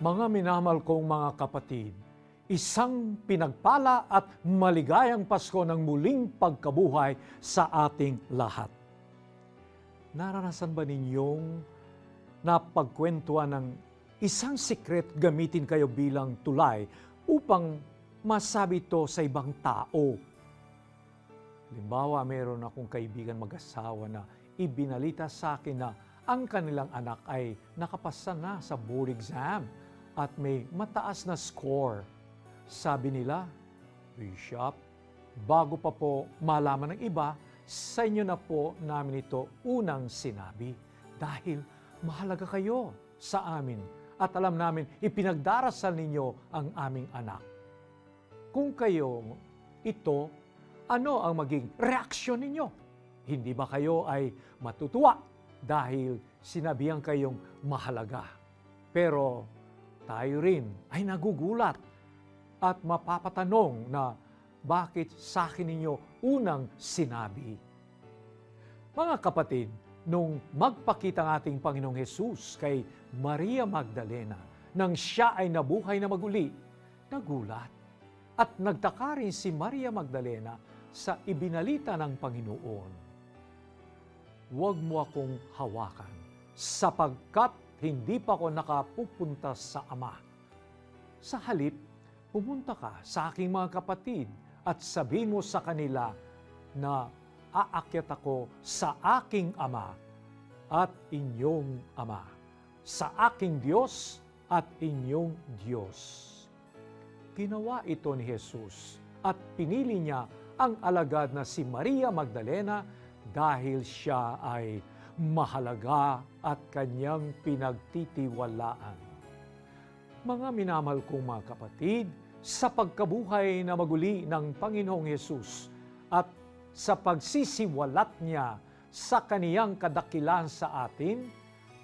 Mga minamahal kong mga kapatid, isang pinagpala at maligayang Pasko ng muling pagkabuhay sa ating lahat. Naranasan ba ninyong napagkwentuhan ng isang sikret gamitin kayo bilang tulay upang masabi ito sa ibang tao? Halimbawa, mayroon akong kaibigan mag-asawa na ibinalita sa akin na ang kanilang anak ay nakapasa na sa board exam at may mataas na score. Sabi nila, Bishop, bago pa po malaman ng iba, sa inyo na po namin ito unang sinabi dahil mahalaga kayo sa amin at alam namin ipinagdarasal ninyo ang aming anak. Kung kayo ito, ano ang maging reaksyon ninyo? Hindi ba kayo ay matutuwa dahil sinabihan kayong mahalaga? Pero tayo rin ay nagugulat at mapapatanong na bakit sa akin ninyo unang sinabi? Mga kapatid, nung magpakita ang ating Panginoong Hesus kay Maria Magdalena nang siya ay nabuhay na maguli, nagulat at nagtaka rin si Maria Magdalena sa ibinalita ng Panginoon. Huwag mo akong hawakan sapagkat hindi pa ako nakapupunta sa Ama. Sa halip, pumunta ka sa aking mga kapatid at sabihin mo sa kanila na aakyat ako sa aking Ama at inyong Ama, sa aking Diyos at inyong Diyos. Ginawa ito ni Jesus at pinili niya ang alagad na si Maria Magdalena dahil siya ay mahalaga at kanyang pinagtitiwalaan. Mga minamahal kong mga kapatid, sa pagkabuhay na maguli ng Panginoong Hesus at sa pagsisiwalat niya sa kaniyang kadakilan sa atin,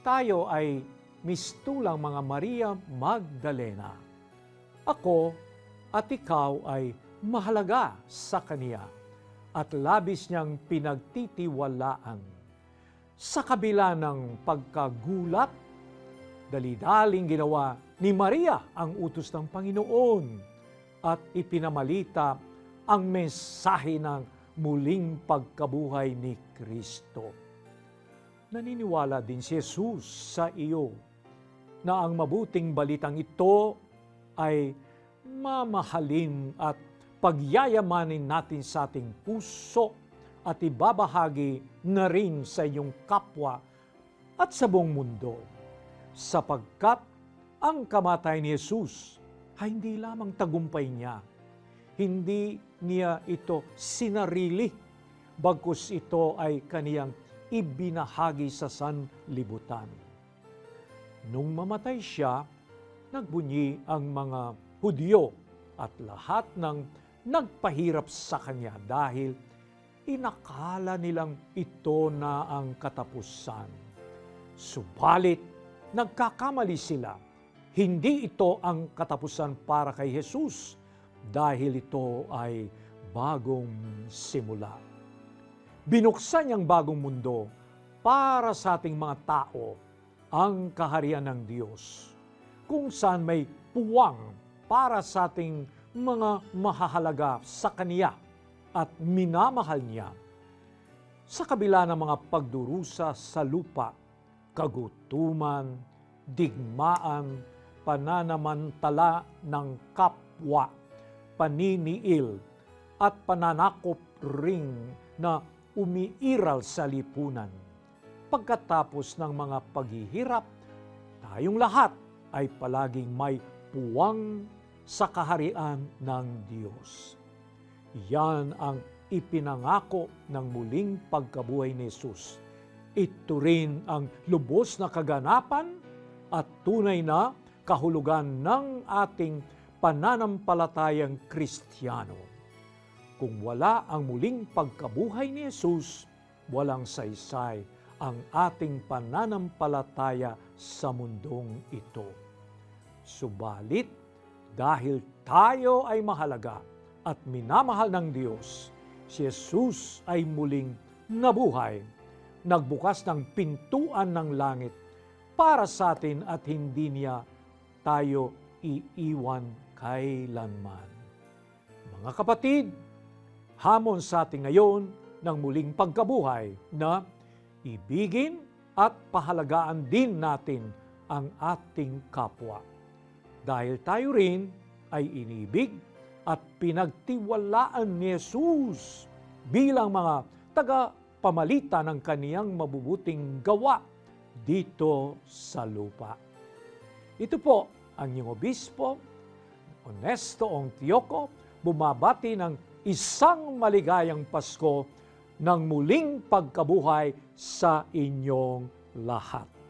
tayo ay mistulang mga Maria Magdalena. Ako at ikaw ay mahalaga sa kaniya at labis niyang pinagtitiwalaan. Sa kabila ng pagkagulat, dali-daling ginawa ni Maria ang utos ng Panginoon at ipinamalita ang mensahe ng muling pagkabuhay ni Kristo. Naniniwala din si Jesus sa iyo na ang mabuting balitang ito ay mamahalin at pagyayamanin natin sa ating puso at ibabahagi na rin sa iyong kapwa at sa buong mundo. Sapagkat ang kamatayan ni Jesus ay hindi lamang tagumpay niya. Hindi niya ito sinarili, bagkus ito ay kaniyang ibinahagi sa sanlibutan. Nung mamatay siya, nagbunyi ang mga Hudyo at lahat ng nagpahirap sa kanya dahil inakala nilang ito na ang katapusan. Subalit, nagkakamali sila. Hindi ito ang katapusan para kay Jesus dahil ito ay bagong simula. Binuksan niyang bagong mundo para sa ating mga tao ang kaharian ng Diyos, kung saan may puwang para sa ating mga mahahalaga sa Kaniya at minamahal niya. Sa kabila ng mga pagdurusa sa lupa, kagutuman, digmaan, pananamantala ng kapwa, paniniil, at pananakop ring na umiiral sa lipunan. Pagkatapos ng mga paghihirap, tayong lahat ay palaging may puwang sa kaharian ng Diyos. Yan ang ipinangako ng muling pagkabuhay ni Jesus. Ito rin ang lubos na kaganapan at tunay na kahulugan ng ating pananampalatayang Kristiyano. Kung wala ang muling pagkabuhay ni Jesus, walang saysay ang ating pananampalataya sa mundong ito. Subalit, dahil tayo ay mahalaga at minamahal ng Diyos, si Jesus ay muling nabuhay, nagbukas ng pintuan ng langit para sa atin at hindi niya tayo iiwan kailanman. Mga kapatid, hamon sa atin ngayon ng muling pagkabuhay na ibigin at pahalagaan din natin ang ating kapwa. Dahil tayo rin ay inibig at pinagtiwalaan ni Jesus bilang mga tagapamalita ng kaniyang mabubuting gawa dito sa lupa. Ito po ang inyong obispo, Honesto Ongtioco, bumabati ng isang maligayang Pasko ng muling pagkabuhay sa inyong lahat.